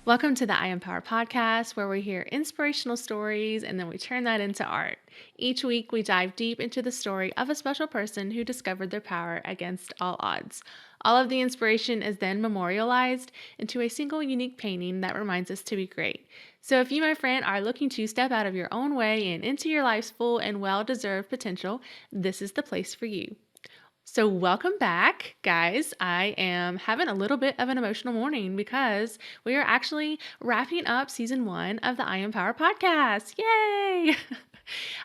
Welcome to the I Empower podcast, where we hear inspirational stories and then we turn that into art. Each week, we dive deep into the story of a special person who discovered their power against all odds. All of the inspiration is then memorialized into a single unique painting that reminds us to be great. So, if you, my friend, are looking to step out of your own way and into your life's full and well deserved potential, this is the place for you. So, welcome back, guys. I am having a little bit of an emotional morning because we are actually wrapping up season 1 of the I Empower podcast. Yay!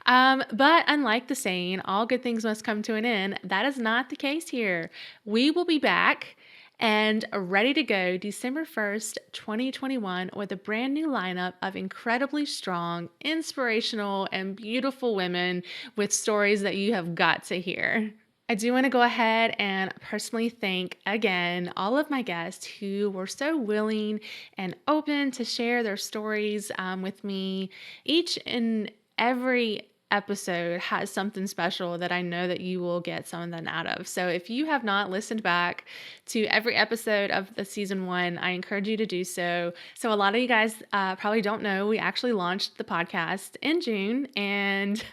But unlike the saying, all good things must come to an end, that is not the case here. We will be back and ready to go December 1st, 2021, with a brand new lineup of incredibly strong, inspirational, and beautiful women with stories that you have got to hear. I do want to go ahead and personally thank again all of my guests who were so willing and open to share their stories with me. Each and every episode has something special that I know that you will get something out of. So if you have not listened back to every episode of the season 1, I encourage you to do so. So a lot of you guys probably don't know, we actually launched the podcast in June, and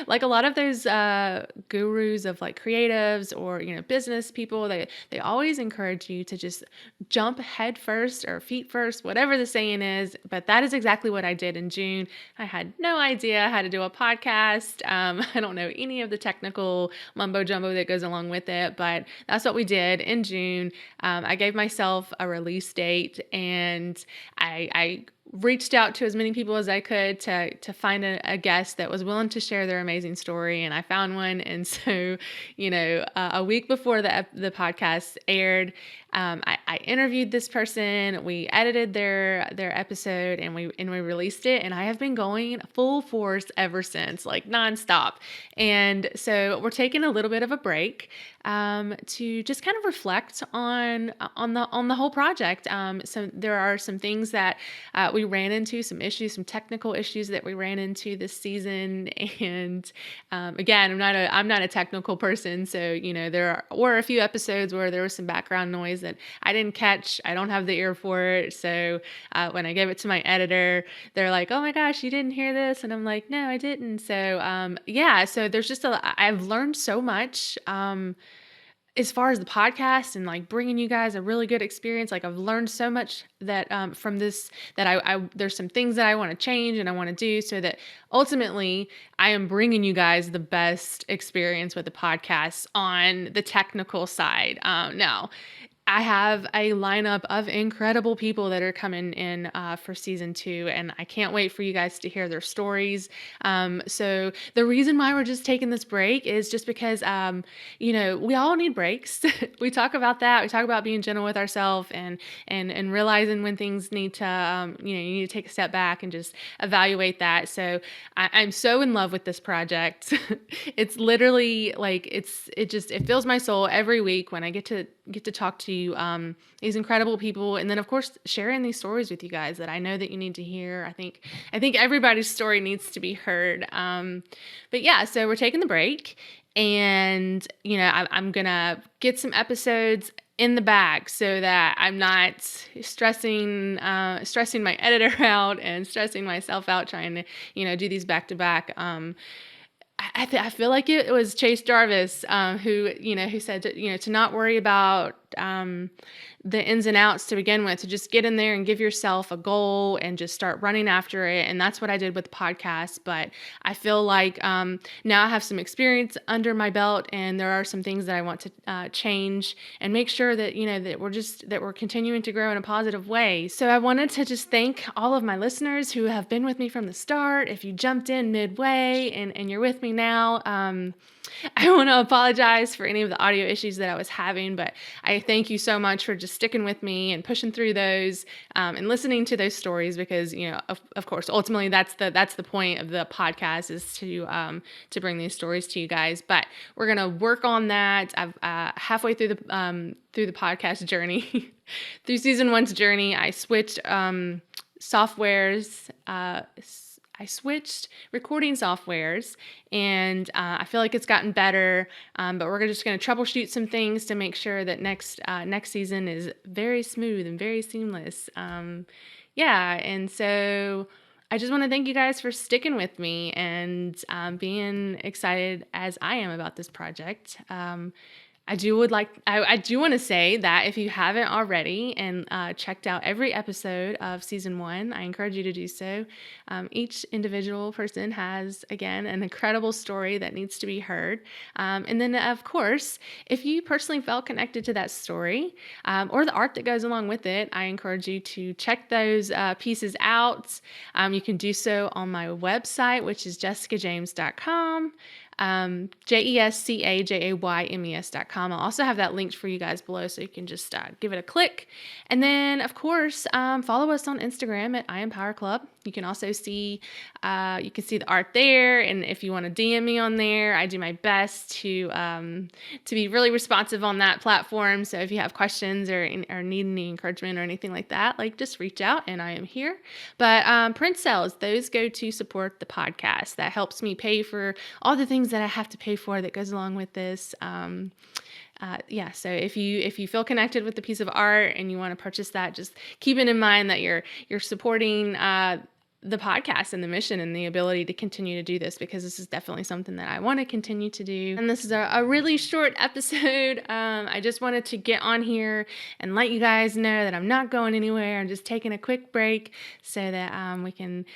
like a lot of those gurus of like creatives or business people, they always encourage you to just jump head first or feet first, whatever the saying is. But that is exactly what I did in June. I had no idea how to do a podcast. I don't know any of the technical mumbo jumbo that goes along with it, but that's what we did in June. I gave myself a release date, and I reached out to as many people as I could to find a guest that was willing to share their amazing story, and I found one. And so, a week before the podcast aired, I interviewed this person. We edited their episode, and we released it. And I have been going full force ever since, like nonstop. And so we're taking a little bit of a break to just kind of reflect on the whole project. So there are some things that we ran into, some issues, some technical issues that we ran into this season. And again, I'm not a technical person, so there were a few episodes where there was some background noise that I didn't catch. I don't have the ear for it. So when I gave it to my editor, they're like, "Oh my gosh, you didn't hear this?" And I'm like, "No, I didn't." So so there's just I've learned so much as far as the podcast and like bringing you guys a really good experience. Like I've learned so much that from this, that I there's some things that I want to change and I want to do so that ultimately I am bringing you guys the best experience with the podcast on the technical side. Now, I have a lineup of incredible people that are coming in for season 2, and I can't wait for you guys to hear their stories. So the reason why we're just taking this break is just because, we all need breaks. We talk about that. We talk about being gentle with ourselves and realizing when things need to, you need to take a step back and just evaluate that. So I'm so in love with this project. It's literally like it fills my soul every week when I get to talk to these incredible people, and then of course sharing these stories with you guys that I know that you need to hear. I think everybody's story needs to be heard. But yeah, so we're taking the break, and I'm gonna get some episodes in the bag so that I'm not stressing my editor out and stressing myself out trying to do these back to back. I feel like it was Chase Jarvis who said to not worry about the ins and outs to begin with, to just get in there and give yourself a goal and just start running after it. And that's what I did with the podcast. But I feel like now I have some experience under my belt, and there are some things that I want to change and make sure that that we're continuing to grow in a positive way. So I wanted to just thank all of my listeners who have been with me from the start. If you jumped in midway and you're with me now, I want to apologize for any of the audio issues that I was having, but I thank you so much for just sticking with me and pushing through those and listening to those stories, because of course, ultimately that's the point of the podcast, is to bring these stories to you guys. But we're gonna work on that. I've halfway through the podcast journey, through season 1's journey, I switched softwares. I switched recording softwares, and I feel like it's gotten better, but we're just going to troubleshoot some things to make sure that next season is very smooth and very seamless. yeah, and so I just want to thank you guys for sticking with me and being excited as I am about this project. I do want to say that if you haven't already and checked out every episode of season 1, I encourage you to do so. Each individual person has, again, an incredible story that needs to be heard. And then, of course, if you personally felt connected to that story or the art that goes along with it, I encourage you to check those pieces out. You can do so on my website, which is jessicajaymes.com. JESCAJAYMES.com. I'll also have that linked for you guys below, so you can just give it a click. And then, of course, follow us on Instagram at I Am Power Club. You can also see the art there, and if you want to DM me on there, I do my best to be really responsive on that platform. So if you have questions or need any encouragement or anything like that, like just reach out, and I am here. But print sales, those go to support the podcast. That helps me pay for all the things that I have to pay for that goes along with this. So if you feel connected with the piece of art and you want to purchase that, just keep it in mind that you're supporting the podcast and the mission and the ability to continue to do this, because this is definitely something that I want to continue to do. And this is a really short episode. I just wanted to get on here and let you guys know that I'm not going anywhere. I'm just taking a quick break so that we can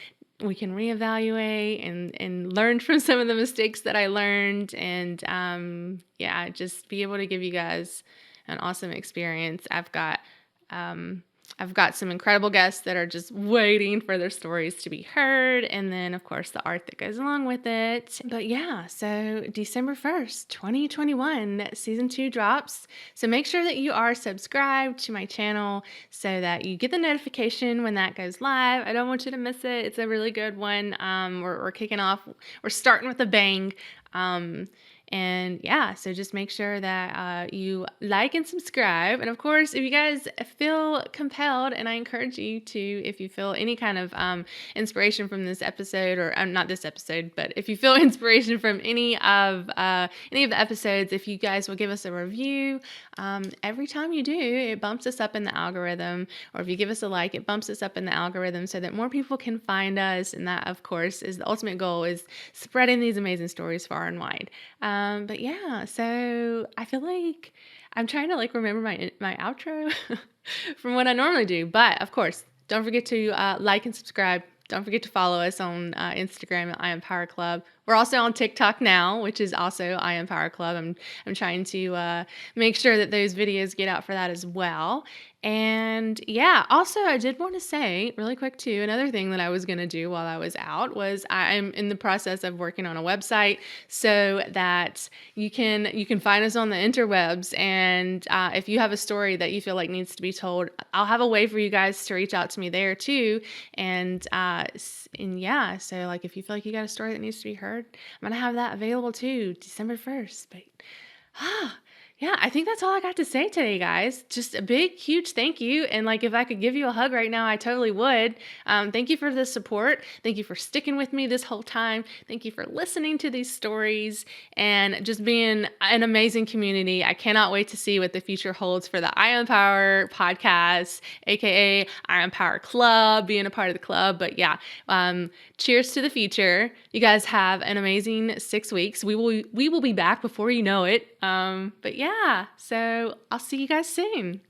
reevaluate and learn from some of the mistakes that I learned, and just be able to give you guys an awesome experience. I've got some incredible guests that are just waiting for their stories to be heard, and then of course the art that goes along with it. But yeah, so December 1st, 2021, season 2 drops. So make sure that you are subscribed to my channel so that you get the notification when that goes live. I don't want you to miss it. It's a really good one. We're kicking off. We're starting with a bang. So just make sure that you like and subscribe. And of course, if you guys feel compelled, and I encourage you to, if you feel any kind of inspiration from this episode, or not this episode, but if you feel inspiration from any of the episodes, if you guys will give us a review, every time you do, it bumps us up in the algorithm. Or if you give us a like, it bumps us up in the algorithm so that more people can find us. And that, of course, is the ultimate goal, is spreading these amazing stories far and wide. So I feel like I'm trying to remember my outro from what I normally do. But of course, don't forget to like and subscribe. Don't forget to follow us on Instagram at I Am Power Club. We're also on TikTok now, which is also I Am Power Club. I'm trying to make sure that those videos get out for that as well. And also I did want to say really quick too, another thing that I was going to do while I was out was I'm in the process of working on a website so that you can find us on the interwebs. And if you have a story that you feel like needs to be told, I'll have a way for you guys to reach out to me there too. So if you feel like you got a story that needs to be heard, I'm going to have that available too, December 1st. But I think that's all I got to say today, guys. Just a big, huge thank you. And if I could give you a hug right now, I totally would. Thank you for the support. Thank you for sticking with me this whole time. Thank you for listening to these stories and just being an amazing community. I cannot wait to see what the future holds for the I Am Power podcast, aka I Am Power Club, being a part of the club. But cheers to the future. You guys have an amazing 6 weeks. We will be back before you know it. So I'll see you guys soon.